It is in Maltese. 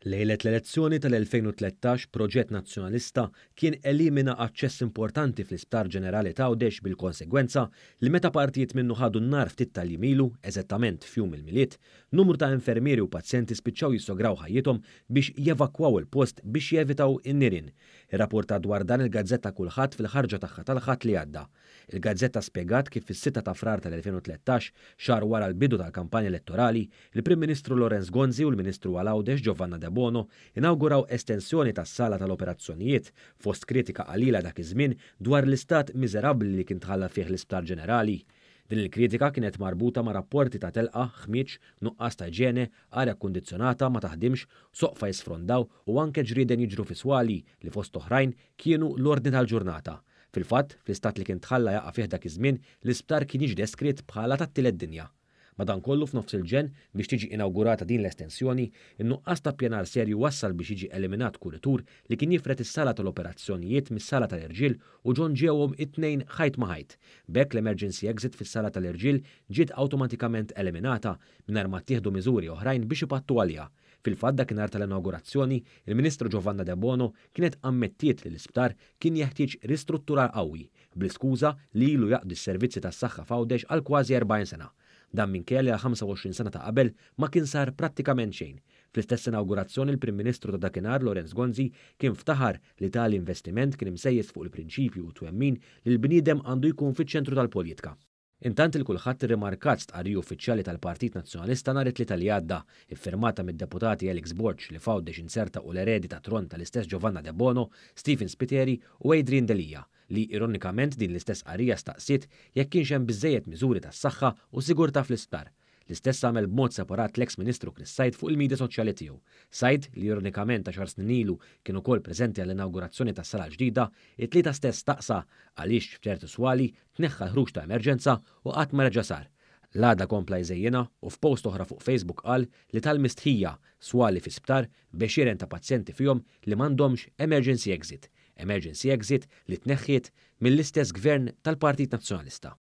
Lejlet l-elezzjoni tal-2013 proġett nazzjonalista kien elimina aċċess importanti fl-Isptar Ġenerali ta' Għawdex bil-konsegwenza li meta partijiet minnu ħadu n-nar ftit tal-jimilu, eżattament fjum il-miliet, numru ta' infermieri u pazjenti spiċċaw jissograw ħajjithom biex jevakwaw il-post biex jevitaw in-nirien. Ir-rapporta dwar dan il-Gazzetta Kulħadd fil-ħarġa tagħha tal-ħadd li għadda. Il-Gazzetta spjegat kif fis-6 ta' frar tal-2013, xahar wara l-bidu tal-kampanja elettorali, il-Prim Ministru Lorenz Gonzi u l-Ministru għal Għawdex Giovanna De Bono inauguraw estensjoni tas-sala tal-operazzjonijiet fost kritika qalila dak iż-żmien dwar l-istat miżerabbli li kien tħalla fih l-Isptar Ġenerali. Din il-kritika kienet marbuta ma' rapporti ta' telqa, ħmiġ, nuqqas ta' ġene, arja kundizzjonata ma taħdimx, soqfa jisfrondaw u anke ġrieden jiġru fiswali li fost oħrajn kienu l-ordni tal-ġurnata. Fil-fatt, fl-istat li kien tħalla jaqa' fih dak iż-żmien, l-isptar kien jiġi deskritt bħala tat-tielet dinja. Madankollu f'nofs il-ġen biex tiġi inaugurata din l-estensjoni, in-nuqqas ta' pjanar serju wassal biex jiġi eliminat kuritur li kien jifret is-sala tal-operazzjonijiet mis-sala tal-irġiel u ġon ġewhom it-tnejn ħajt ma' ħajt. Bekk l-emergency exit fis-sala tal-irġiel ġiet awtomatikament eliminata mingħajr ma ttieħdu miżuri oħrajn biex ipattu għaliha. Fil-fatt dakinhar tal-inaugurazzjoni, il-Ministru Giovanna De Bono kienet ammettiet li l-isptar kien jeħtieġ ristrutturar qawwi bl-iskuża li ilu jaqdi s-servizzi tas-saħħa f'Għawdex għal kważi 40 sena. Dan minkejja li għal 25 sena ta' qabel ma kien sar prattikament xejn. Fl-istess inaugurazzjoni il-Prim Ministru ta' dakinhar Lorenz Gonzi kien ftaħar li tali investiment kien imsejjes fuq il-prinċipju u twemmin li l-bniedem għandu jkun fiċ-ċentru tal-politika. Intant il-kulħadd irrimarkat stqarriju uffiċjali tal-Partit Nazzjonalista nhar it-tlieta li għadda, iffirmata mid-deputati Alex Borg li f'Għawdex inserta u l-eredi ta' tron tal-istess Giovanna De Bono, Stephen Spiteri u Adrian Delija, li ironikament din l-istess qarrija staqsiet jekk kienx hemm biżżejjed miżuri tas-saħħa u sigurtà fl-isptar. L-istess għamel b'mod separat l-eks Ministru Chris Said fuq il-medja soċjali tiegħu. Said, li ironikament ta' xar snin ilu kien ukoll preżenti għall-inaugurazzjoni tas-sala ġdida, it-tlieta stess staqsa għaliex f'ċertu swali tneħħa ħruġ ta' emerġenza u qatt ma reġa' sar. L-għada kompla jżejjena u f'post oħra fuq Facebook qal li tal-mistħija swali fi sptar bexieren ta' pazjenti fihom li m'għandhomx emergency exit li tneħħiet mill-istess gvern tal-Partit Nazzjonalista.